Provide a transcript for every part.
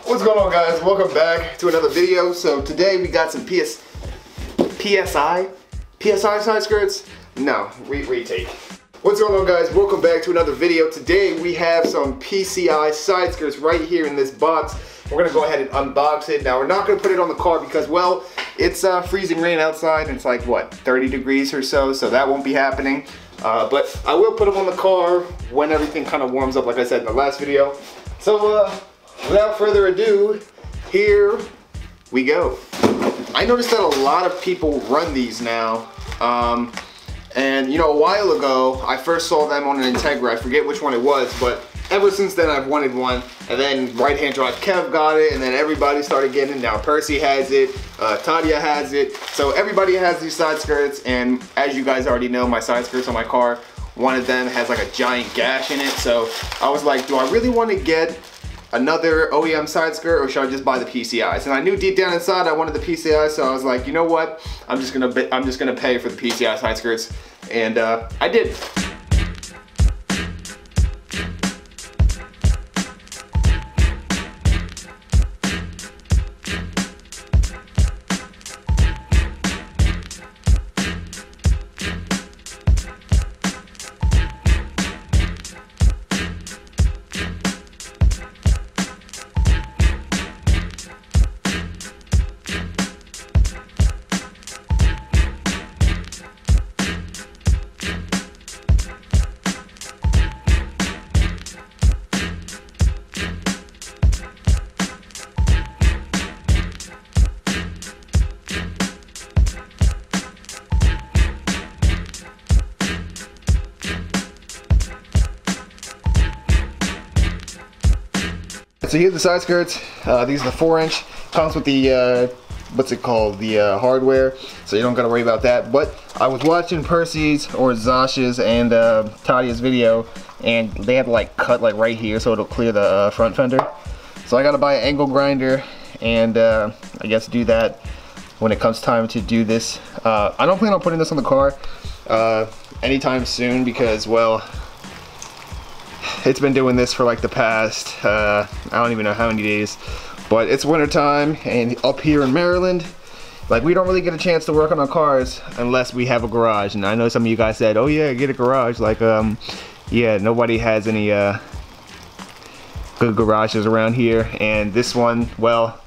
What's going on, guys? Welcome back to another video. So today we got some PSI side skirts. No, retake. What's going on, guys? Welcome back to another video. Today we have some PCI side skirts right here in this box. We're gonna go ahead and unbox it. Now we're not gonna put it on the car because, well, it's freezing rain outside and it's like what, 30 degrees or so that won't be happening. But I will put them on the car when everything kind of warms up, like I said in the last video. So without further ado, here we go. I noticed that a lot of people run these now. And you know, a while ago, I first saw them on an Integra. I forget which one it was, but ever since then I've wanted one. And then Right Hand Drive Kev got it, and then everybody started getting it. Now Percy has it, Tadia has it. So everybody has these side skirts, and as you guys already know, my side skirts on my car, one of them has like a giant gash in it. So I was like, do I really want to get another OEM side skirt, or should I just buy the PCIs? And I knew deep down inside I wanted the PCIs, so I was like, you know what? I'm just gonna pay for the PCI side skirts, and I did. So here's the side skirts. These are the 4-inch. Comes with the what's it called? The hardware. So you don't gotta worry about that. But I was watching Percy's or Zosh's and Tadia's video, and they had to like cut like right here so it'll clear the front fender. So I gotta buy an angle grinder and I guess do that when it comes time to do this. I don't plan on putting this on the car anytime soon because, well, it's been doing this for like the past, I don't even know how many days, but it's winter time, and up here in Maryland, like, we don't really get a chance to work on our cars unless we have a garage. And I know some of you guys said, oh yeah, get a garage. Like, yeah, nobody has any good garages around here, and this one, well,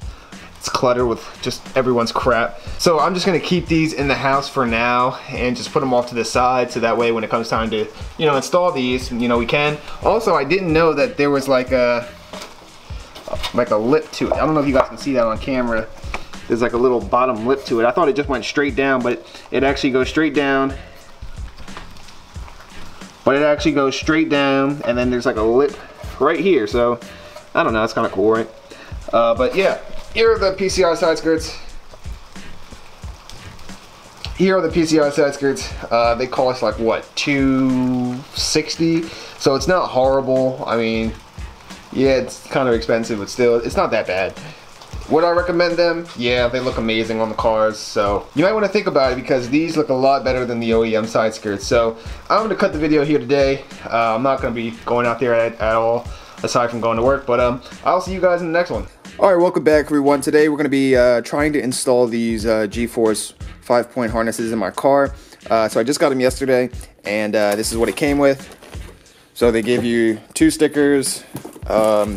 it's cluttered with just everyone's crap. So I'm just gonna keep these in the house for now and just put them off to the side, so that way when it comes time to, you know, install these, you know, we can. Also, I didn't know that there was like a lip to it. I don't know if you guys can see that on camera. There's like a little bottom lip to it. I thought it just went straight down, but it actually goes straight down. But it actually goes straight down, and then there's like a lip right here. So I don't know, it's kind of cool, right? But yeah. Here are the PCI side skirts. Here are the PCI side skirts. They cost like what, $260? So it's not horrible. I mean, yeah, it's kind of expensive, but still, it's not that bad. Would I recommend them? Yeah, they look amazing on the cars. So you might want to think about it because these look a lot better than the OEM side skirts. So I'm going to cut the video here today. I'm not going to be going out there at all, aside from going to work. But I'll see you guys in the next one. Alright, welcome back, everyone. Today we're going to be trying to install these G-Force 5-point harnesses in my car. So I just got them yesterday, and this is what it came with. So they give you 2 stickers,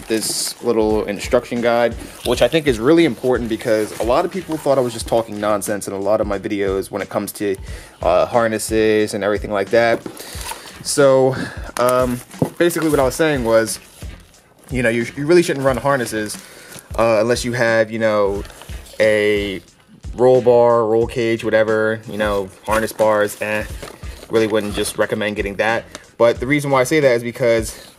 this little instruction guide, which I think is really important because a lot of people thought I was just talking nonsense in a lot of my videos when it comes to harnesses and everything like that. So basically what I was saying was, you know, you really shouldn't run harnesses unless you have, you know, a roll bar, roll cage, whatever, you know, harness bars. Really wouldn't just recommend getting that. But the reason why I say that is because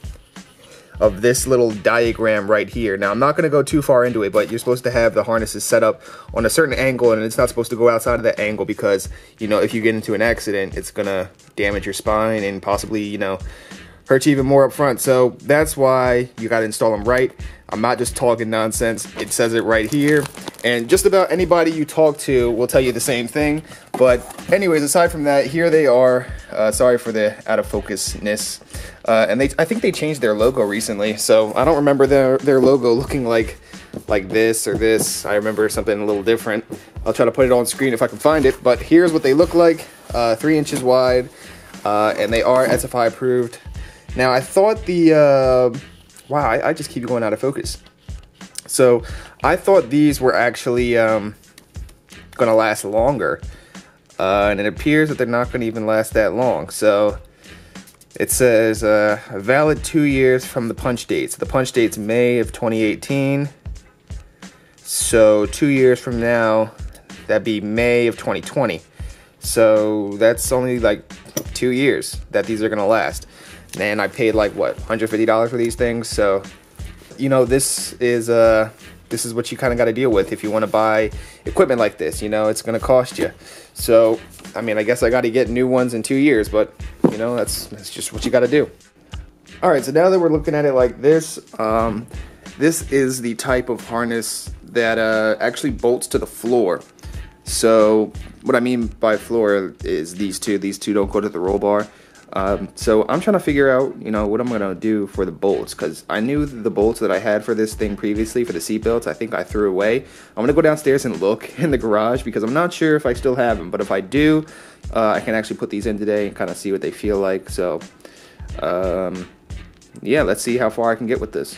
of this little diagram right here. Now, I'm not going to go too far into it, but you're supposed to have the harnesses set up on a certain angle, and it's not supposed to go outside of that angle because, you know, if you get into an accident, it's going to damage your spine and possibly, you know, hurt you even more up front. So that's why you got to install them right. I'm not just talking nonsense. It says it right here. And just about anybody you talk to will tell you the same thing. But anyways, aside from that, here they are. Sorry for the out of focusness. And I think they changed their logo recently. So I don't remember their logo looking like like this or this. I remember something a little different. I'll try to put it on screen if I can find it, but here's what they look like. 3 inches wide, and they are SFI approved. Now I thought the, wow, I just keep going out of focus. So I thought these were actually gonna last longer, and it appears that they're not gonna even last that long. So it says a valid 2 years from the punch date. So the punch date's May of 2018. So 2 years from now, that'd be May of 2020. So that's only like 2 years that these are gonna last. And I paid like what, $150 for these things. So, you know, this is what you kind of got to deal with if you want to buy equipment like this. You know, it's gonna cost you. So, I mean, I guess I got to get new ones in 2 years, but you know, that's just what you got to do. All right, so now that we're looking at it like this, this is the type of harness that actually bolts to the floor. So what I mean by floor is these two don't go to the roll bar. So I'm trying to figure out, you know, what I'm gonna do for the bolts, because I knew the bolts that I had for this thing previously for the seat belts, I think I threw away. I'm gonna go downstairs and look in the garage because I'm not sure if I still have them, but if I do, I can actually put these in today and kind of see what they feel like. So yeah, let's see how far I can get with this.